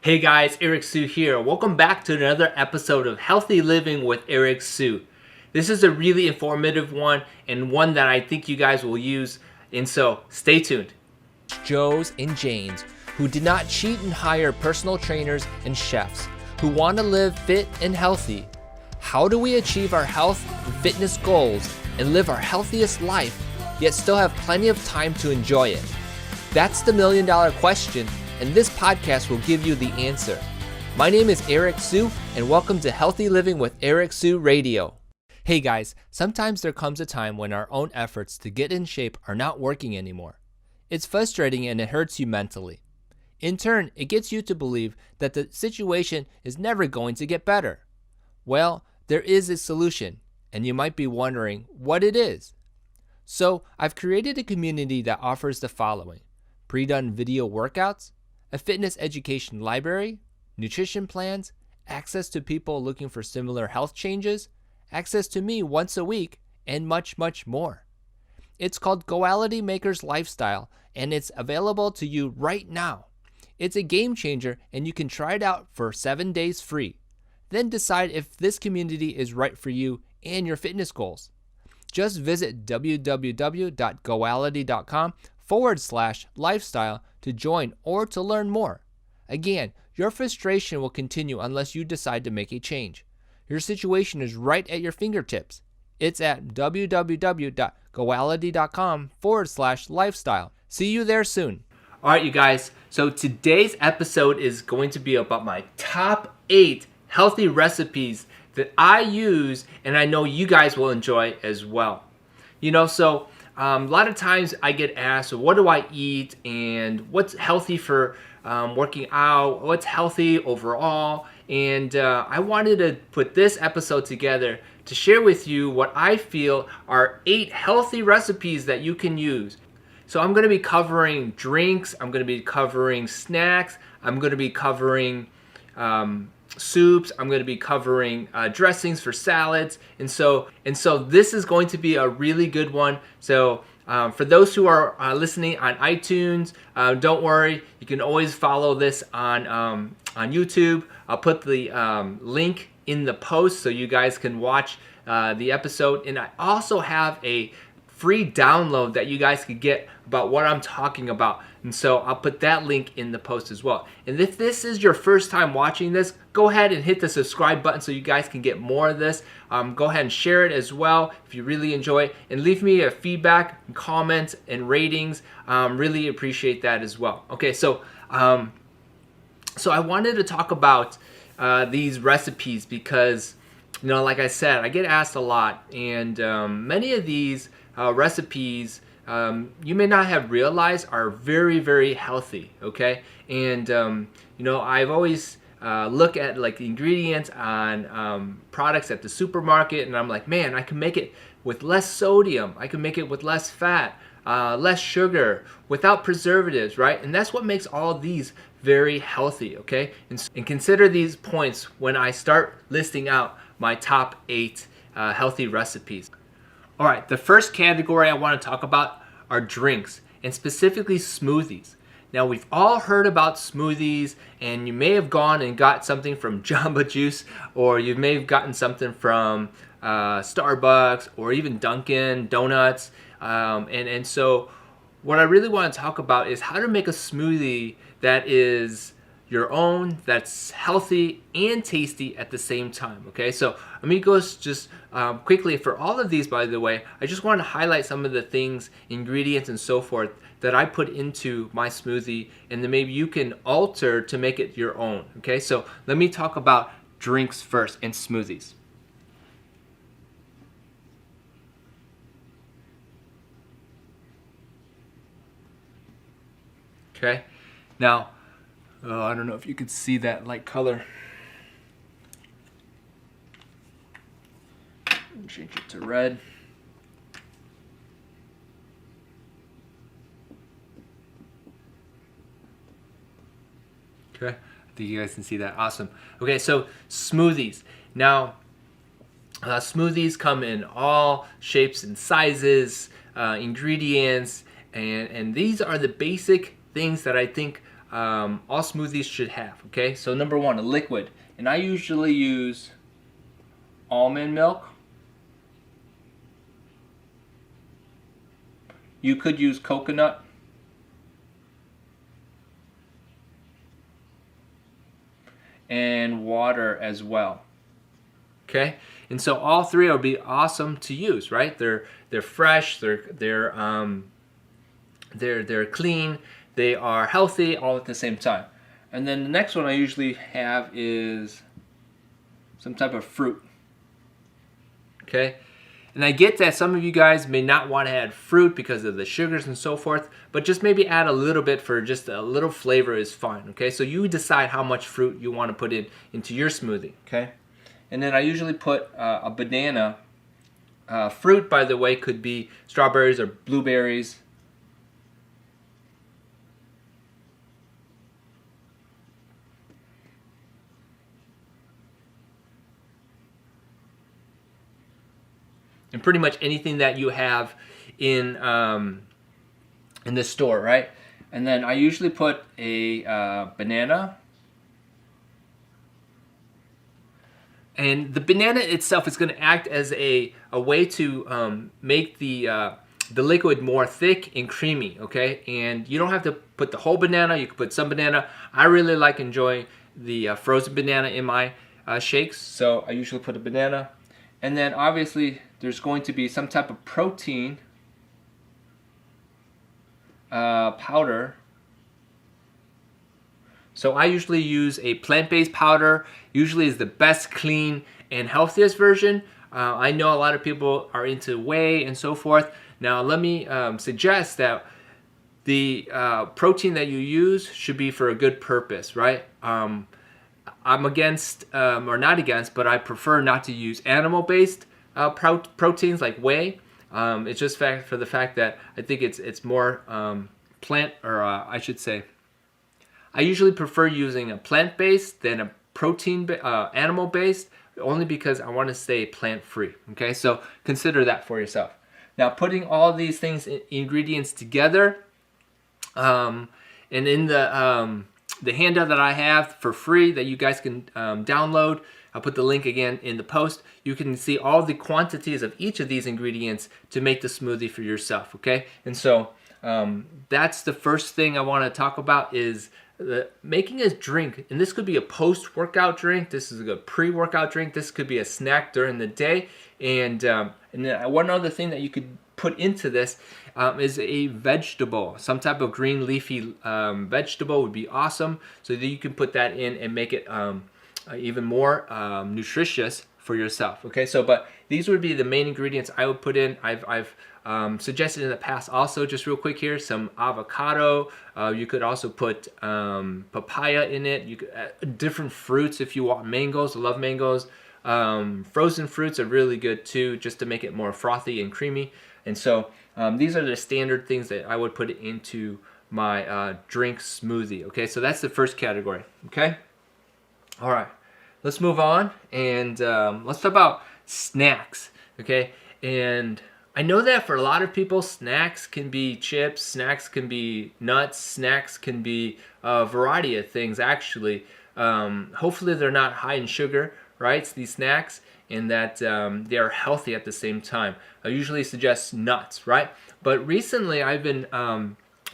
Hey guys, Eric Sue here. Welcome back to another episode of Healthy Living with Eric Sue. This is a really informative one and one that I think you guys will use, and so stay tuned. Joes and Janes who did not cheat and hire personal trainers and chefs, who want to live fit and healthy. How do we achieve our health and fitness goals and live our healthiest life, yet still have plenty of time to enjoy it? That's the million-dollar question, and this podcast will give you the answer. My name is Eric Sue, and welcome to Healthy Living with Eric Sue Radio. Hey guys, sometimes there comes a time when our own efforts to get in shape are not working anymore. It's frustrating and it hurts you mentally. In turn, it gets you to believe that the situation is never going to get better. Well, there is a solution, and you might be wondering what it is. So, I've created a community that offers the following: pre-done video workouts, a fitness education library, nutrition plans, access to people looking for similar health changes, access to me once a week, and much, much more. It's called Goality Maker's Lifestyle, and it's available to you right now. It's a game changer, and you can try it out for 7 days free. Then decide if this community is right for you and your fitness goals. Just visit www.goality.com/lifestyle to join or to learn more. Again, your frustration will continue unless you decide to make a change. Your situation is right at your fingertips. It's at www.goality.com/lifestyle. See you there soon. All right, you guys. So today's episode is going to be about my top 8 healthy recipes that I use and I know you guys will enjoy as well. So a lot of times I get asked, what do I eat and what's healthy for working out, what's healthy overall, and I wanted to put this episode together to share with you what I feel are 8 healthy recipes that you can use. So I'm going to be covering drinks, I'm going to be covering snacks, I'm going to be covering soups, I'm going to be covering dressings for salads, and so this is going to be a really good one. So for those who are listening on iTunes, don't worry, you can always follow this on YouTube. I'll put the link in the post so you guys can watch the episode, and I also have a free download that you guys could get about what I'm talking about, and so I'll put that link in the post as well. And if this is your first time watching this, go ahead and hit the subscribe button so you guys can get more of this. Go ahead and share it as well if you really enjoy it, and leave me a feedback, comments, and ratings. Really appreciate that as well. Okay, so I wanted to talk about these recipes because, like I said, I get asked a lot, and many of these recipes you may not have realized are very, very healthy. Okay, and I've always look at like the ingredients on products at the supermarket, and I'm like, man, I can make it with less sodium, I can make it with less fat, less sugar, without preservatives, right? And that's what makes all these very healthy. Okay, and consider these points when I start listing out my top 8 healthy recipes. All right, the first category I want to talk about are drinks, and specifically smoothies. Now, we've all heard about smoothies, and you may have gone and got something from Jamba Juice, or you may have gotten something from Starbucks, or even Dunkin' Donuts. And so what I really want to talk about is how to make a smoothie that is your own, that's healthy and tasty at the same time. Okay, so amigos, just quickly, for all of these, by the way, I just want to highlight some of the things, ingredients, and so forth that I put into my smoothie, and then maybe you can alter to make it your own. Okay, so let me talk about drinks first and smoothies. Okay, now, I don't know if you could see that light color. Change it to red. Okay, I think you guys can see that. Awesome. Okay, so smoothies. Now, smoothies come in all shapes and sizes, ingredients, and these are the basic things that I think all smoothies should have. Okay, so number one, a liquid, and I usually use almond milk. You could use coconut. And water as well. Okay, and so all three will be awesome to use, right? They're fresh, they're clean, they are healthy, all at the same time. And then the next one I usually have is some type of fruit. Okay, and I get that some of you guys may not want to add fruit because of the sugars and so forth, but just maybe add a little bit for just a little flavor is fine. Okay, so you decide how much fruit you want to put into your smoothie. Okay, and then I usually put a banana. Fruit, by the way, could be strawberries or blueberries. And pretty much anything that you have in the store, right? And then I usually put a banana. And the banana itself is going to act as a way to make the liquid more thick and creamy, okay? And you don't have to put the whole banana. You can put some banana. I really like enjoying the frozen banana in my shakes, so I usually put a banana. And then obviously there's going to be some type of protein powder. So I usually use a plant-based powder. Usually is the best, clean, and healthiest version. I know a lot of people are into whey and so forth. Now let me suggest that the protein that you use should be for a good purpose, right? I'm against, or not against, but I prefer not to use animal-based proteins like whey. It's just for the fact that I think it's more plant, or I should say, I usually prefer using a plant-based than a protein animal-based, only because I want to stay plant-free. Okay, so consider that for yourself. Now, putting all these ingredients together, and in the handout that I have for free that you guys can download, I'll put the link again in the post. You can see all the quantities of each of these ingredients to make the smoothie for yourself, okay? And so that's the first thing I want to talk about is making a drink. And this could be a post-workout drink. This is a good pre-workout drink. This could be a snack during the day. And then one other thing that you could put into this is a vegetable. Some type of green leafy vegetable would be awesome. So that you can put that in and make it even more nutritious for yourself. Okay, so but these would be the main ingredients I would put in. I've suggested in the past also, just real quick here, some avocado. You could also put papaya in it. You could different fruits if you want. Mangoes, I love mangoes. Frozen fruits are really good too, just to make it more frothy and creamy. And so these are the standard things that I would put into my drink smoothie. Okay, so that's the first category. Okay, all right, let's move on and let's talk about snacks. Okay, and I know that for a lot of people, snacks can be chips, snacks can be nuts, snacks can be a variety of things actually. Hopefully they're not high in sugar, right, these snacks, and that they are healthy at the same time. I usually suggest nuts, right? But recently I've been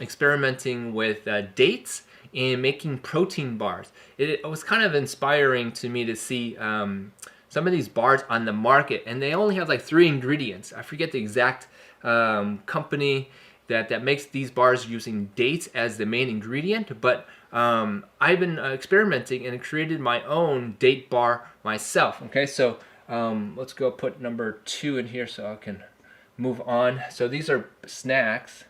experimenting with dates and making protein bars. It was kind of inspiring to me to see some of these bars on the market, and they only have like 3 ingredients. I forget the exact company that makes these bars using dates as the main ingredient, but I've been experimenting and created my own date bar myself. Okay, so let's go put number 2 in here so I can move on. So these are snacks,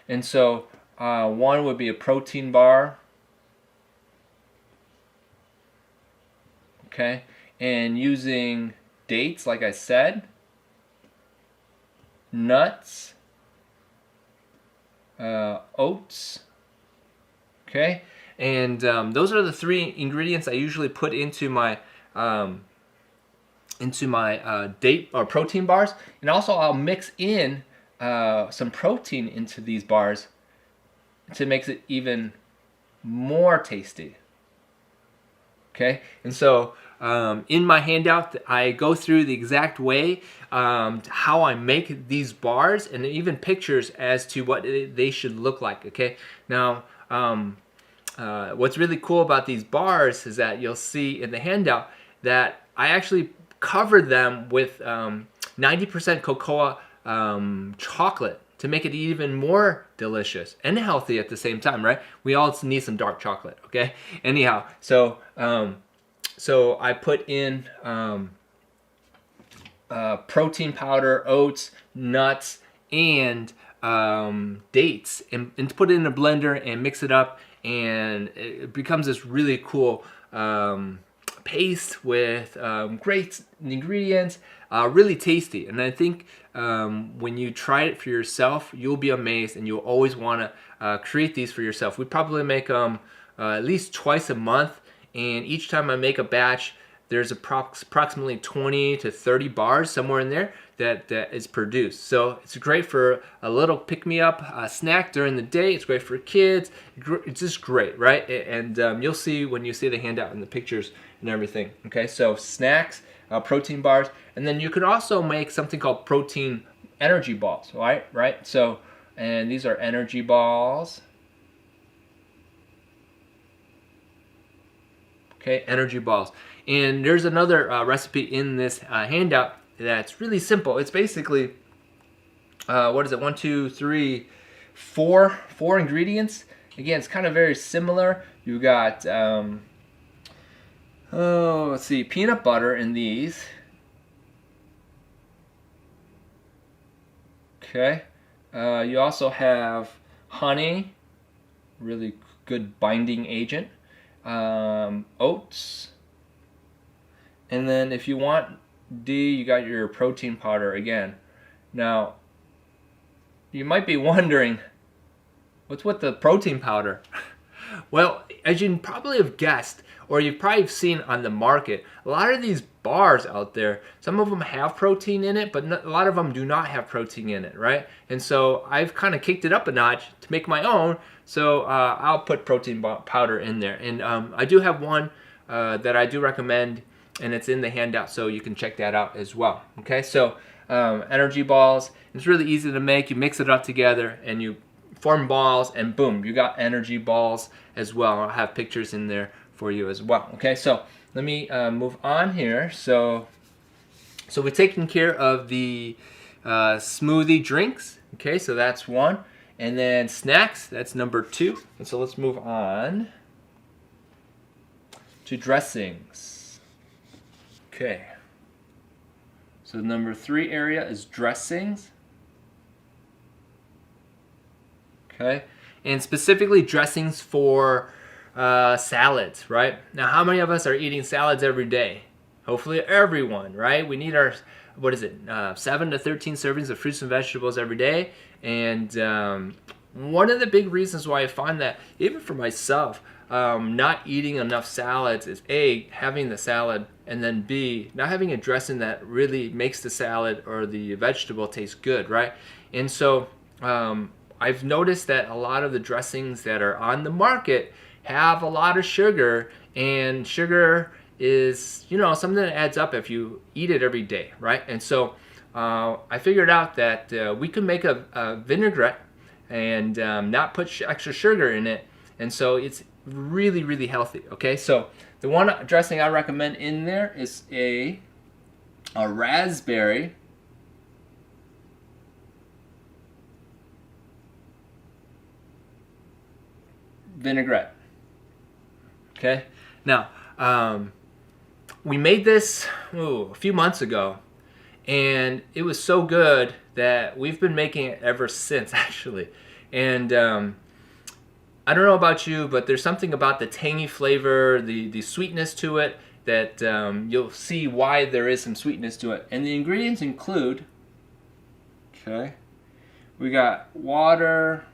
and so one would be a protein bar. Okay, and using dates, like I said, nuts, oats. Okay, and those are the 3 ingredients I usually put into my date or protein bars, and also I'll mix in some protein into these bars to make it even more tasty. Okay, and so in my handout, I go through the exact way how I make these bars, and even pictures as to what they should look like. Okay, now what's really cool about these bars is that you'll see in the handout that I actually covered them with 90% cocoa chocolate to make it even more delicious and healthy at the same time, right? We all need some dark chocolate, okay? Anyhow, so I put in protein powder, oats, nuts, and dates, and put it in a blender and mix it up, and it becomes this really cool paste with great ingredients, really tasty. And I think when you try it for yourself, you'll be amazed, and you'll always want to create these for yourself. We probably make them at least twice a month, and each time I make a batch, there's approximately 20 to 30 bars, somewhere in there, that is produced. So it's great for a little pick-me-up snack during the day. It's great for kids. It's just great, right? And you'll see when you see the handout and the pictures and everything. Okay, so snacks, protein bars, and then you can also make something called protein energy balls, right? So, and these are energy balls. Okay, energy balls. And there's another recipe in this handout that's really simple. It's basically, what is it? 1, 2, 3, 4 ingredients. Again, it's kind of very similar. You got, let's see, peanut butter in these. Okay. You also have honey, really good binding agent. Oats, and then if you want D, you got your protein powder again. Now, you might be wondering, what's with the protein powder? Well, as you probably have guessed, or you've probably seen on the market, a lot of these bars out there, some of them have protein in it, but a lot of them do not have protein in it, right? And so I've kind of kicked it up a notch to make my own, so I'll put protein powder in there. And I do have one that I do recommend, and it's in the handout, so you can check that out as well. Okay, so energy balls, it's really easy to make. You mix it up together, and you form balls, and boom, you got energy balls as well. I'll have pictures in there for you as well. Okay, so let me move on here. So we're taking care of the smoothie drinks. Okay, so that's one. And then snacks, that's number 2. And so let's move on to dressings. Okay. So number 3 area is dressings. Okay. And specifically dressings for salads, right? Now, how many of us are eating salads every day? Hopefully everyone, right? We need our, 7 to 13 servings of fruits and vegetables every day. And one of the big reasons why I find that, even for myself, not eating enough salads is A, having the salad, and then B, not having a dressing that really makes the salad or the vegetable taste good, right? And so I've noticed that a lot of the dressings that are on the market have a lot of sugar, and sugar is, something that adds up if you eat it every day, right? And so I figured out that we could make a vinaigrette and not put extra sugar in it, and so it's really, really healthy. Okay, so the one dressing I recommend in there is a raspberry vinaigrette. Okay, now we made this a few months ago, and it was so good that we've been making it ever since, actually. And I don't know about you, but there's something about the tangy flavor, the sweetness to it, that you'll see why there is some sweetness to it. And the ingredients include, we got water,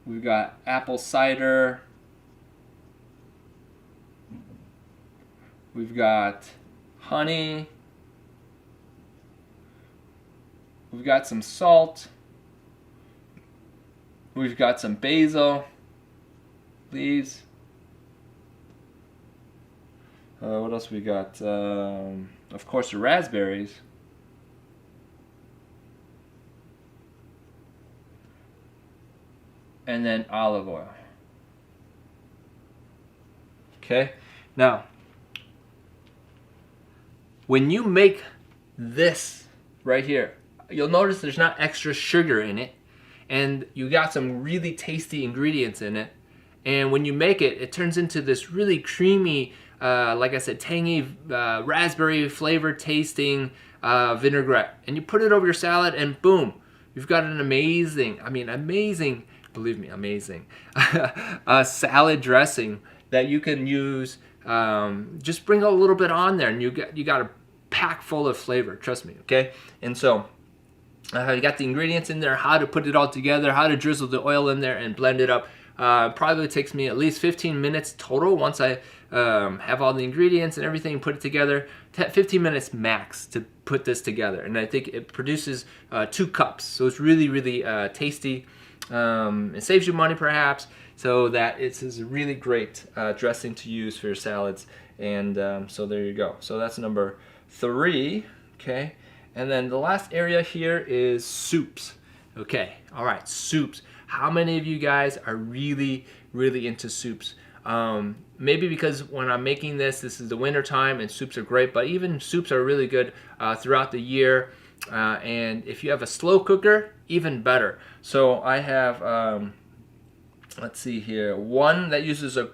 we've got apple cider, we've got honey, we've got some salt, We've got some basil leaves. What else we got? Of course, the raspberries. And then olive oil. Okay, now when you make this right here, you'll notice there's not extra sugar in it, and you got some really tasty ingredients in it. And when you make it, it turns into this really creamy, like I said, tangy, raspberry flavor tasting vinaigrette. And you put it over your salad, and boom, you've got an amazing, believe me, amazing salad dressing that you can use. Just bring a little bit on there, and you got a pack full of flavor. Trust me, okay? And so you got the ingredients in there, how to put it all together, how to drizzle the oil in there and blend it up. Probably takes me at least 15 minutes total once I have all the ingredients and everything, put it together. 15 minutes max to put this together, and I think it produces 2 cups. So it's really, really tasty. It saves you money perhaps, so that it's a really great dressing to use for your salads. And so there you go. So that's number 3. Okay, and then the last area here is soups. Okay, all right, soups. How many of you guys are really, really into soups? Maybe because when I'm making this is the winter time and soups are great, but even soups are really good throughout the year. And if you have a slow cooker, even better. So I have, let's see here, one that uses a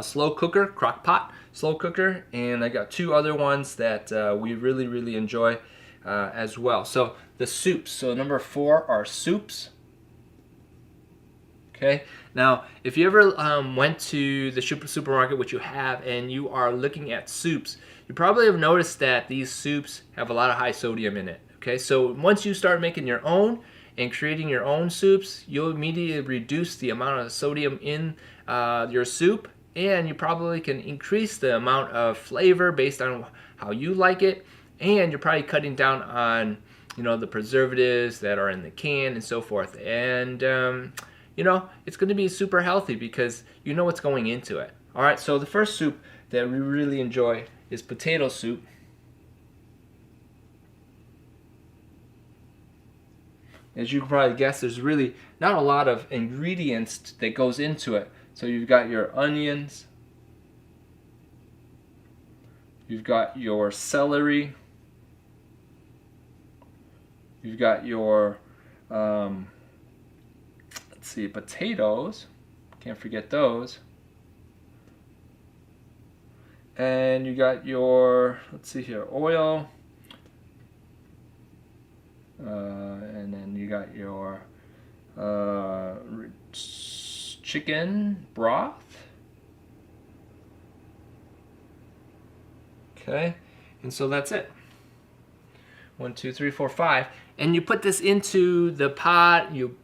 slow cooker, crock pot slow cooker, and I got 2 other ones that we really, really enjoy as well. So the soups. So number 4 are soups. Okay. Now, if you ever went to the supermarket, which you have, and you are looking at soups, you probably have noticed that these soups have a lot of high sodium in it. Okay, so once you start making your own and creating your own soups, you'll immediately reduce the amount of sodium in your soup, and you probably can increase the amount of flavor based on how you like it, and you're probably cutting down on, the preservatives that are in the can and so forth. And it's going to be super healthy because you know what's going into it. All right, so the first soup that we really enjoy is potato soup. As you can probably guess, there's really not a lot of ingredients that goes into it. So you've got your onions, you've got your celery, you've got your potatoes, can't forget those, and you got your, oil, and then you got your chicken broth. Okay, and so that's it. 1, 2, 3, 4, 5. And you put this into the pot, you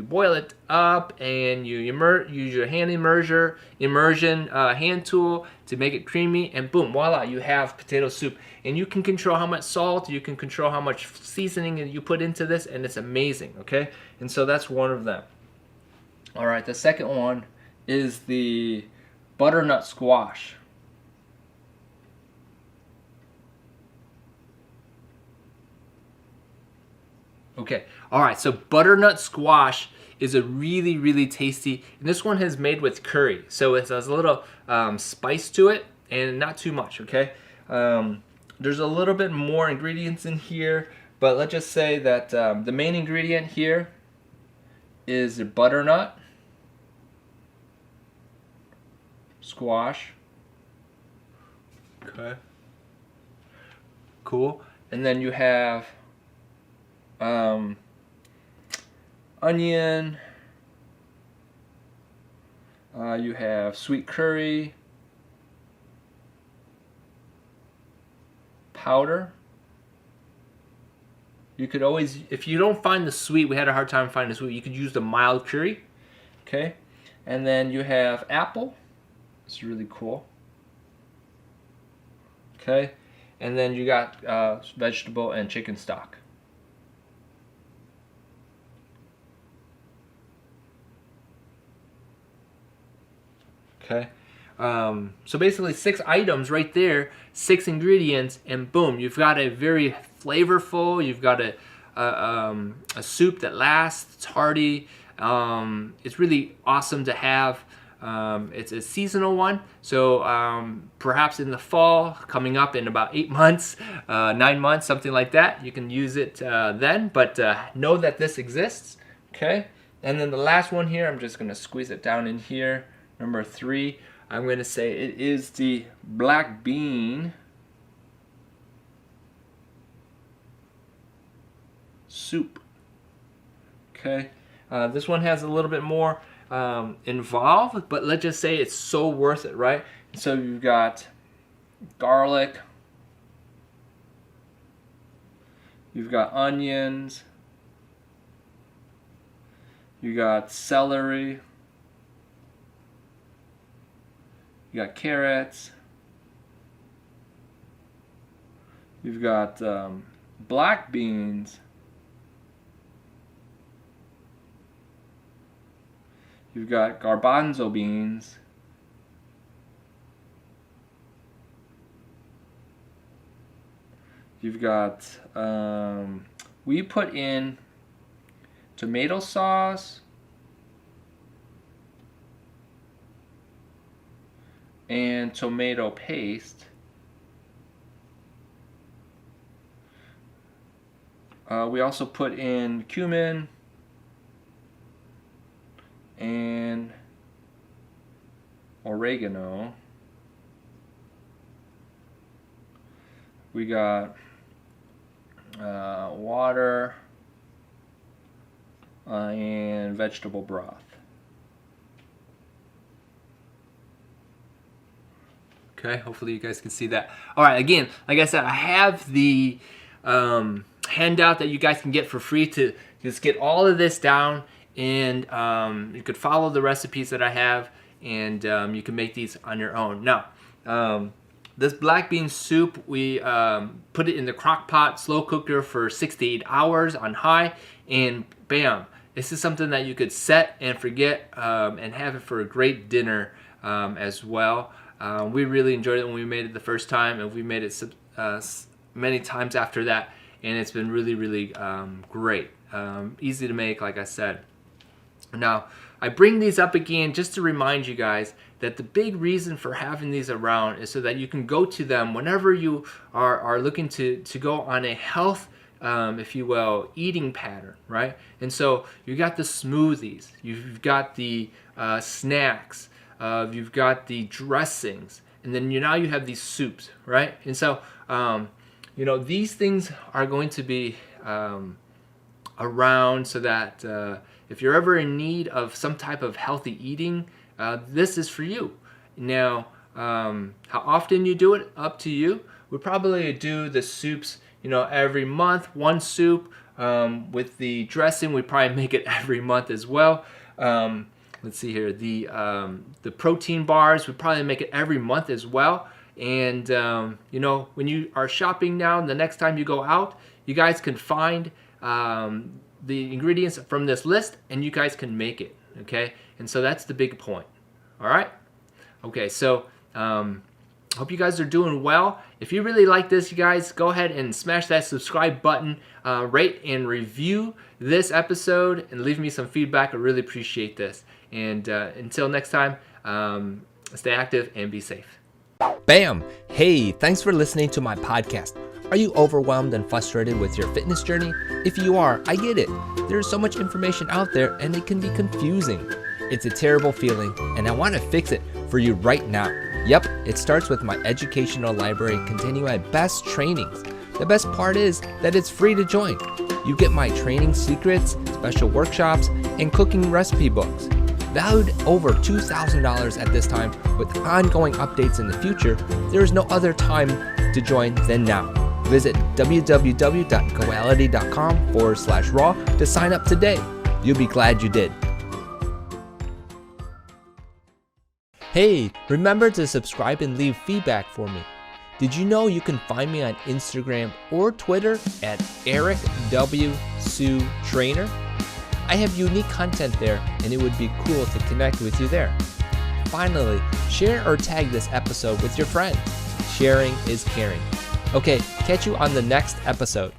boil it up, and you use your hand immersion hand tool to make it creamy, and boom, voila, you have potato soup. And you can control how much salt, you can control how much seasoning you put into this, and it's amazing, okay? And so that's one of them. All right, the second one is the butternut squash. Okay, all right, so butternut squash is a really, really tasty, and this one is made with curry. So it has a little spice to it, and not too much, okay? There's a little bit more ingredients in here, but let's just say that the main ingredient here is the butternut squash. Okay. Cool. And then you have onion, you have sweet curry powder. You could always, if you don't find the sweet, we had a hard time finding the sweet, you could use the mild curry. Okay, and then you have apple. It's really cool. Okay, and then you got vegetable and chicken stock. Okay. So basically 6 items right there, 6 ingredients, and boom, you've got a very flavorful, you've got a soup that lasts, it's hearty. It's really awesome to have. It's a seasonal one, so perhaps in the fall, coming up in about 8 months, 9 months, something like that, you can use it then, but know that this exists, okay? And then the last one here, I'm just going to squeeze it down in here, number 3. I'm going to say it is the black bean soup. Okay, this one has a little bit more involved, but let's just say it's so worth it, right? So you've got garlic, you've got onions, you got celery, you got carrots, you've got black beans, you've got garbanzo beans, you've got, we put in tomato sauce, and tomato paste. We also put in cumin and oregano. We got water and vegetable broth. Okay, hopefully you guys can see that. All right, again, like I said, I have the handout that you guys can get for free to just get all of this down, and you could follow the recipes that I have, and you can make these on your own. Now, this black bean soup, we put it in the crock pot, slow cooker for 6 to 8 hours on high, and bam, this is something that you could set and forget and have it for a great dinner as well. We really enjoyed it when we made it the first time, and we made it many times after that, and it's been really, really great. Easy to make, like I said. Now, I bring these up again just to remind you guys that the big reason for having these around is so that you can go to them whenever you are looking to go on a health, if you will, eating pattern, right? And so you got the smoothies, you've got the snacks, you've got the dressings, and then now you have these soups, right? And so, these things are going to be around so that if you're ever in need of some type of healthy eating, this is for you. Now, how often you do it, up to you. We probably do the soups, every month, one soup. With the dressing, we probably make it every month as well. Let's see here, the protein bars, we probably make it every month as well. And when you are shopping now, the next time you go out, you guys can find the ingredients from this list, and you guys can make it, okay? And so that's the big point, all right? Okay, so hope you guys are doing well. If you really like this, you guys, go ahead and smash that subscribe button, rate and review this episode, and leave me some feedback. I really appreciate this. And until next time, stay active and be safe. Bam! Hey, thanks for listening to my podcast. Are you overwhelmed and frustrated with your fitness journey? If you are, I get it. There's so much information out there and it can be confusing. It's a terrible feeling, and I want to fix it for you right now. Yep, it starts with my educational library containing my best trainings. The best part is that it's free to join. You get my training secrets, special workshops, and cooking recipe books. Valued over $2,000 at this time, with ongoing updates in the future, there is no other time to join than now. Visit www.goality.com/raw to sign up today. You'll be glad you did. Hey, remember to subscribe and leave feedback for me. Did you know you can find me on Instagram or Twitter at Eric W. Sue Trainer? I have unique content there, and it would be cool to connect with you there. finally, share or tag this episode with your friend. Sharing is caring. Okay, catch you on the next episode.